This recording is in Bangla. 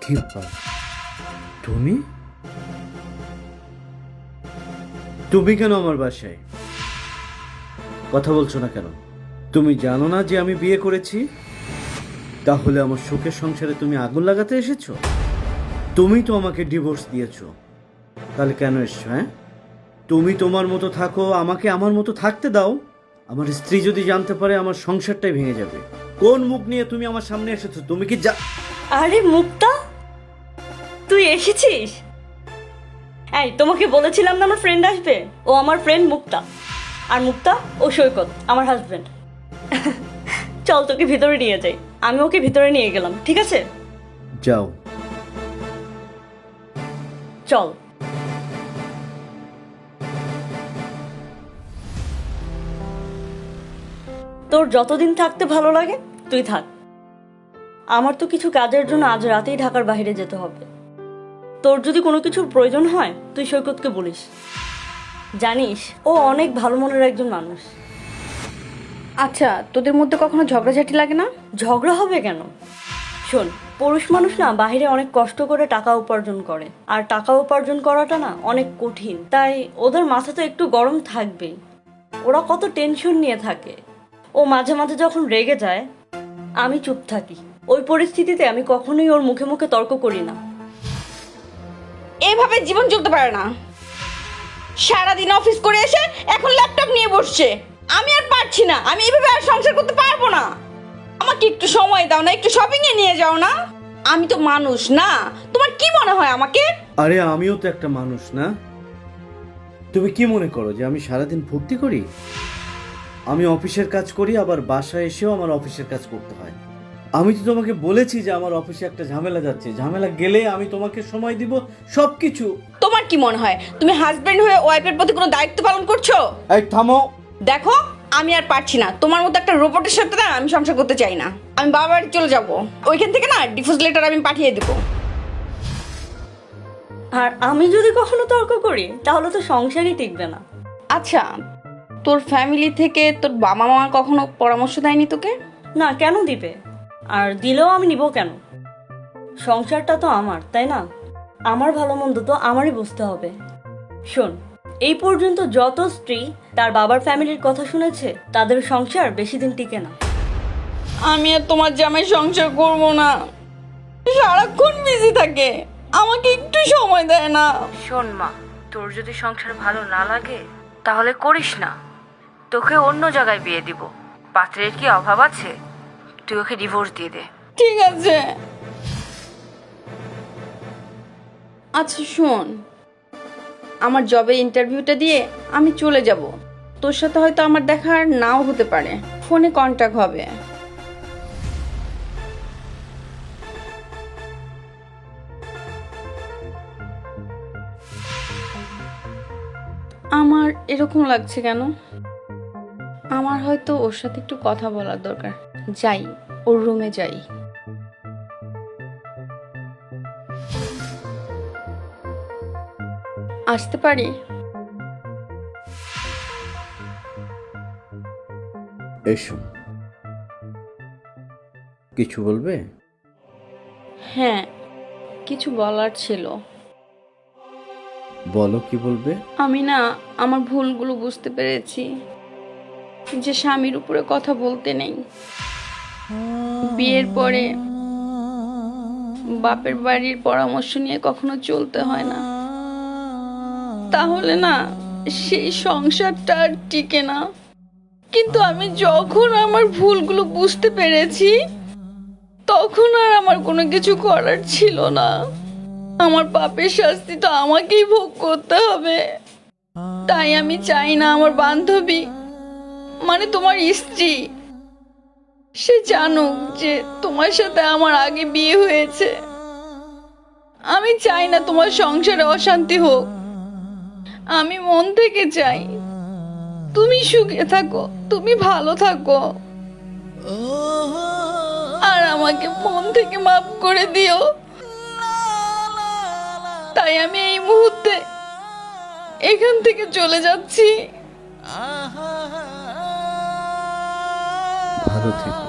দীপা, তুমি তুমি কেন আমার বাসায়? কথা বলছো না কেন? তুমি জানো না যে আমি বিয়ে করেছি? তাহলে আমার সুখের সংসারে তুমি আগুন লাগাতে এসেছো? তুমি তো আমাকে ডিভোর্স দিয়েছো, তাহলে কেন এসছো? হ্যাঁ, তুমি তোমার মতো থাকো, আমাকে আমার মতো থাকতে দাও। আমার স্ত্রী যদি জানতে পারে আমার সংসারটাই ভেঙে যাবে। কোন মুখ নিয়ে তুমি আমার সামনে এসেছো? তুমি কি আরে মুক্তা, তুই এসেছিস? এই, তোমাকে বলেছিলাম না আমার ফ্রেন্ড আসবে। ও আমার ফ্রেন্ড মুক্তা। আর মুক্তা ও সৈকত, আমার হাজবেন্ড। চল তোকে ভিতরে নিয়ে যাই। আমি ওকে ভিতরে নিয়ে গেলাম, ঠিক আছে? যাও। চল। তোর যতদিন থাকতে ভালো লাগে তুই থাক। আমার তো কিছু কাজের জন্য আজ রাতেই ঢাকার বাইরে যেতে হবে। তোর যদি কোনো কিছুর প্রয়োজন হয় তুই সৈকতকে বলিস। জানিস ও অনেক ভালো মনের একজন মানুষ। আচ্ছা, তোদের মধ্যে কখনো ঝগড়াঝাটি লাগে না? ঝগড়া হবে কেন? শোন, পুরুষ মানুষ না বাইরে অনেক কষ্ট করে টাকা উপার্জন করে, আর টাকা উপার্জন করাটা না অনেক কঠিন। তাই ওদের মাথা তো একটু গরম থাকবেই। ওরা কত টেনশন নিয়ে থাকে। ও মাঝে মাঝে যখন রেগে যায় আমি চুপ থাকি। ওই পরিস্থিতিতে আমি কখনোই ওর মুখে মুখে তর্ক করি না। এভাবে জীবন চলতে পারে না। সারাদিন অফিস করে এসে এখন ল্যাপটপ নিয়ে বসছে। আমি আর পারছি না, আমি এভাবে আর সংসার করতে পারবো না। আমাকে একটু সময় দাও না, একটু শপিং এ নিয়ে যাও না। আমি তো মানুষ না, তোমার কি মনে হয় আমাকে? আরে আমিও তো একটা মানুষ না? তুমি কি মনে করো যে আমি সারাদিন ফুর্তি করি? আমি অফিসের কাজ করি, আবার বাসায় এসেও আমার অফিসের কাজ করতে হয়। আমি তো তোমাকে বলেছি যে আমার অফিসে একটা ঝামেলা যাচ্ছে, ঝামেলা গেলে আমি তোমাকে সময় দিব, সবকিছু। তোমার কি মনে হয় তুমি হাজবেন্ড হয়ে ওয়াইফের প্রতি কোনো দায়িত্ব পালন করছো? এই থামো। দেখো, আমি আর পারছি না। তোমার মতো একটা রোবটের সাথে না আমি সংসার করতে চাই না। আমি বাবার বাড়ি চলে যাব। ওইখান থেকে না ডিভোর্স লেটার আমি পাঠিয়ে দেবো। আর আমি যদি কখনো তর্ক করি তাহলে তো সংসারই টিকবে না। আচ্ছা, তোর ফ্যামিলি থেকে তোর বাবা মা কখনো পরামর্শ দেয়নি তোকে? না, কেন দিবে? আর দিলেও আমি নিব কেন? সংসারটা তো আমার, তাই না? আমার ভালো মন্দ তো আমারই বুঝতে হবে। শোন, এই পর্যন্ত যত স্ত্রী তার বাবার ফ্যামিলির কথা শুনেছে তাদের সংসার বেশি দিন টিকে না। আমি আর তোমার জামাই সংসার করব না। সারাক্ষণ বিজি থাকে, আমাকে একটু সময় দেয় না। শোন মা, তোর যদি সংসার ভালো না লাগে তাহলে করিস না। তোকে অন্য জায়গায় বিয়ে দিব। পাত্রের কি অভাব আছে? তুই ওকে ডিভোর্স দিয়ে দে। ঠিক আছে। আচ্ছা শোন, আমার জবের ইন্টারভিউটা দিয়ে আমি চলে যাব। তোর সাথে হয়তো আমার দেখা আর নাও হতে পারে, ফোনে কন্ট্যাক্ট হবে। আমার এরকম লাগছে কেন? আমার হয়তো ওর সাথে একটু কথা বলার দরকার। যাই, ওর রুমে যাই। আসতে পারি? এসো। কিছু বলবে? হ্যাঁ, কিছু বলার ছিল। বলো, কি বলবে? আমি না আমার ভুলগুলো বুঝতে পেরেছি, যে স্বামীর উপরে কথা বলতে নেই। বিয়ের পরে বাপের বাড়ির পরামর্শ নিয়ে কখনো চলতে হয় না। তাহলে না সেই সংসারটা আর টিকে না। কিন্তু আমি যখন আমার ভুলগুলো বুঝতে পেরেছি তখন আর আমার কোনো কিছু করার ছিল না। আমার পাপের শাস্তিটা আমাকেই ভোগ করতে হবে। তাই আমি চাই না আমার বান্ধবী, মানে তোমার স্ত্রী, সে জানুক যে তোমার সাথে আমার আগে বিয়ে হয়েছে। আমি চাই না তোমার সংসারে অশান্তি হোক। আমি মন থেকে চাই তুমি সুখে থাকো, তুমি ভালো থাকো। আর আমাকে মন থেকে মাফ করে দিও। তাই আমি এই মুহূর্তে এখান থেকে চলে যাচ্ছি। ভালো থেকো।